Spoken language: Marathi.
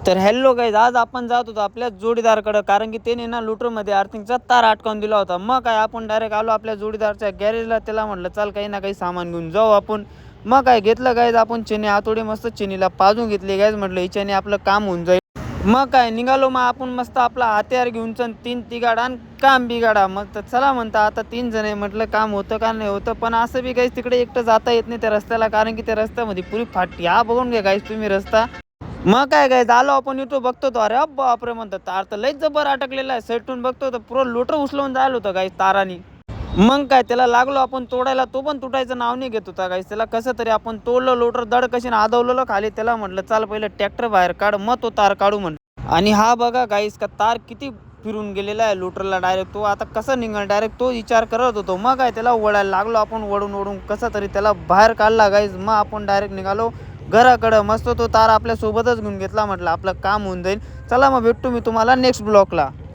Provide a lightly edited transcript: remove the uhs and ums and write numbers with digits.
तर हॅलो गाईज, आज आपण जात होतो आपल्या जोडीदारकडं, कारण की त्याने ना लूटरमध्ये अर्थिंगचा तार अटकावून दिला होता. मग काय आपण डायरेक्ट आलो आपल्या जोडीदारच्या गॅरेजला. त्याला म्हटलं चल काही ना काही सामान घेऊन जाऊ आपण. मग काय घेतलं गाईज आपण चेनी हातोडी, मस्त चेनीला पाजून घेतली गाईज. म्हटलं हिच्याने आपलं काम होऊन जाईल. मग काय निघालो मग आपण मस्त आपला हत्यार घेऊन चल तीन तिगाडा आणि काम बिगाडा. मग तर चला म्हणता आता 3 जण आहे. म्हटलं काम होतं का नाही होतं, पण असं बी गाईज तिकडे एकटं जाता येत नाही त्या रस्त्याला, कारण की त्या रस्त्यामध्ये पुरी फाटी. हा बघून घ्या गाईज तुम्ही रस्ता. मग काय काय आलो आपण इथं बघतो तो, अरे बापरे म्हणतात तार तर लईच जबर अटकलेला आहे. सेटून बघतो तर पुरं लोटर उचलून जायला होतं गाईस तारानी. मग काय त्याला लागलो आपण तोडायला, तो पण तुटायचं नाव नाही घेत होता गाईस. त्याला कसं तरी आपण तोडलं लोटर, दड कशी आदवलं खाली. त्याला म्हटलं चाल पहिलं ट्रॅक्टर बाहेर काढ, मग तो तार काढू म्हणलं. आणि हा बघा गाईस का तार किती फिरून गेलेला आहे लोटरला डायरेक्ट. तो आता कसं निघाल डायरेक्ट तो विचार करत होतो. मग काय त्याला ओढायला लागलो आपण, ओढून ओढून कसं तरी त्याला बाहेर काढला गाईस. मग आपण डायरेक्ट निघालो घराकडं. मस्त तो तार आपल्या सोबतच घेऊन घेतला. म्हटलं आपलं काम होऊन जाईल. चला मग भेटतो मी तुम्हाला नेक्स्ट ब्लॉकला.